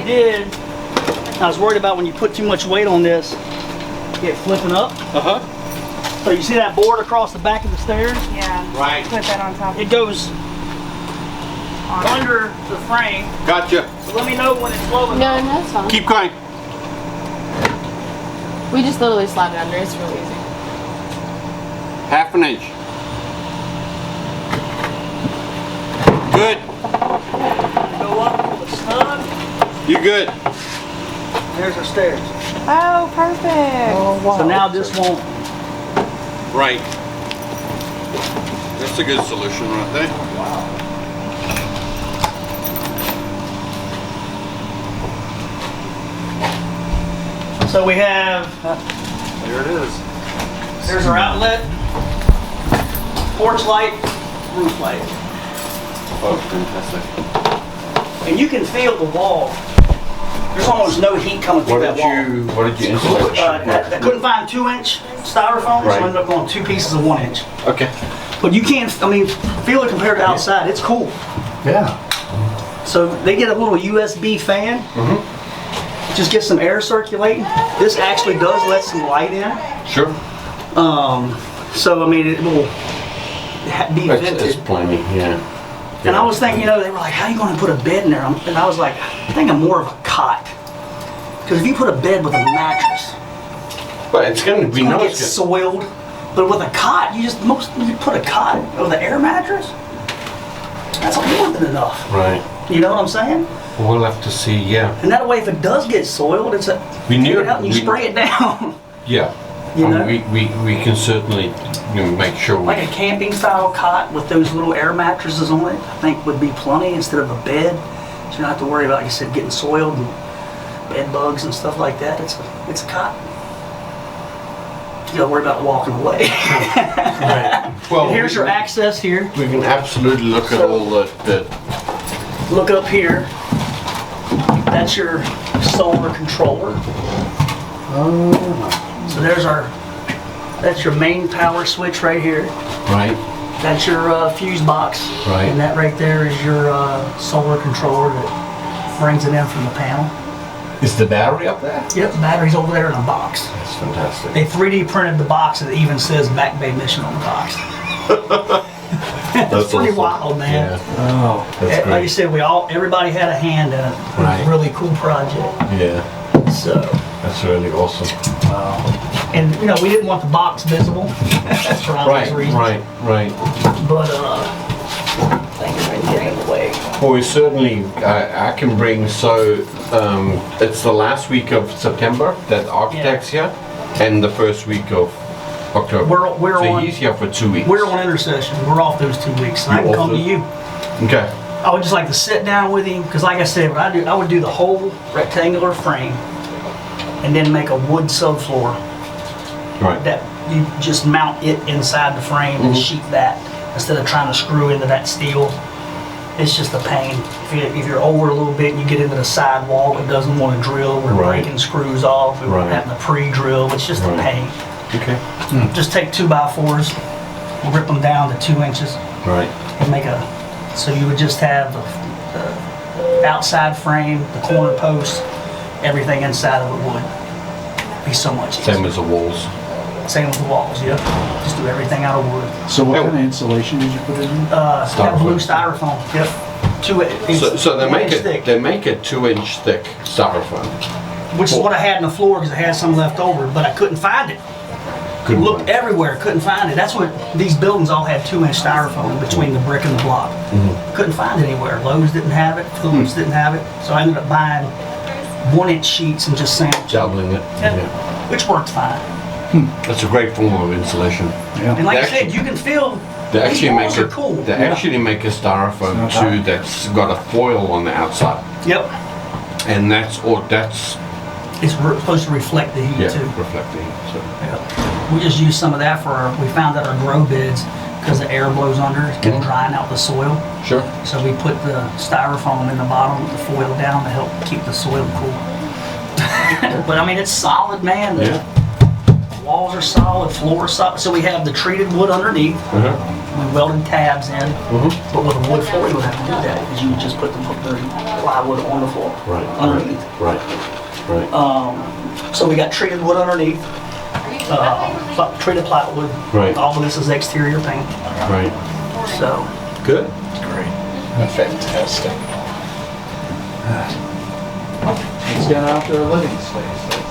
did, I was worried about when you put too much weight on this, it flipping up. So you see that board across the back of the stairs? Yeah. Right. Put that on top. It goes under the frame. Gotcha. So let me know when it's low enough. No, that's fine. Keep going. We just literally slide it under. It's really easy. Half an inch. Good. Go up with a snug. You good. There's our stairs. Oh, perfect. So now this won't. Right. That's a good solution right there. So we have, There it is. there's our outlet, porch light, roof light. Oh, fantastic. And you can feel the wall. There's almost no heat coming through that wall. What did you insulate? I couldn't find 2-inch styrofoam, so I ended up going 2 pieces of 1 inch. Okay. But you can't, I mean, feel it compared to outside. It's cool. Yeah. So they get a little USB fan. Just get some air circulating. This actually does let some light in. Sure. So I mean, it will be vented. It's plenty, yeah. And I was thinking, you know, they were like, how are you going to put a bed in there? And I was like, I think I'm more of a cot. Because if you put a bed with a mattress, But it's going to be it's going to get nice. soiled. But with a cot, you put a cot with an air mattress, that's more than enough. Right. You know what I'm saying? We'll have to see, yeah. And that way, if it does get soiled, it's We knew take it out and you spray it down. Yeah. You know? We can certainly make sure we... Like a camping style cot with those little air mattresses on it, I think would be plenty instead of a bed. So you don't have to worry about, like you said, getting soiled and bed bugs and stuff like that. It's a cot. You don't worry about walking away. Right. Well, And here's your access here. we can absolutely look at all the Look up here. That's your solar controller. So that's your main power switch right here. right. That's your fuse box. Right. And that right there is your solar controller that brings it in from the panel. Is the battery up there? Yep, the battery's over there in a box. That's fantastic. They 3D printed the box and it even says Back Bay Mission on the box. It's pretty awesome. wild, man. Yeah. Oh. That's Like you great. said, everybody had a hand in it. It was Right. a really cool project. Yeah. So, That's really awesome. and you know, we didn't want the box visible. That's for obvious reasons. Right. But thank you for getting in the way. Well, we certainly, I can bring, so it's the last week of September that architect's here, and the first week of October. We're so on. he's here for 2 weeks. We're on intercession. We're off those 2 weeks. So I can You're come off to the- you. Okay. I would just like to sit down with him because, like I said, what I would do the whole rectangular frame, and then make a wood subfloor Right. that you just mount it inside the frame and sheet that instead of trying to screw into that steel. It's just a pain. If you're over a little bit and you get into the sidewall, it doesn't want to drill. We're Right. breaking screws off. We're Right. having to pre-drill. It's just a Right. pain. Okay. Just take 2x4s, rip them down to 2 inches, Right. and make a. So you would just have the outside frame, the corner posts, everything inside of it would be so much easier. Same as the walls. Same with the walls, yep. Just do everything out of wood. So what kind of insulation did you put in? That blue styrofoam, yep. So they 1 make inch thick, it 2-inch thick styrofoam. which is what I had in the floor because I had some left over, but I couldn't find it. Couldn't Looked find it. everywhere, couldn't find it. That's what these buildings all had 2-inch styrofoam between the brick and the block. Couldn't find it anywhere. Lowe's didn't have it, Phillips didn't have it, so I ended up buying 1-inch sheets and just sandwiching. Doubling it. Yeah. Yeah. Which worked fine. That's a great form of insulation. Yeah. And like I They said, you can feel They actually these make walls it. are cool. They actually make a styrofoam Not too bad. that's got a foil on the outside, Yep. and that's It's supposed to reflect the heat too. reflecting. So We just use some of that we found that our grow beds, because the air blows under, it's getting drying out the soil. sure. So we put the styrofoam in the bottom with the foil down to help keep the soil cool. But I mean, it's solid, man. The walls are solid, floor is solid. So we have the treated wood underneath. We welded tabs in, Mhm. but with a wood floor, you would have to do that because you would just put the plywood on the floor Right. underneath. Right. Right. So we got treated wood underneath, treated plywood. Right. All of this is exterior paint. Right. So Good. It's got outdoor living space.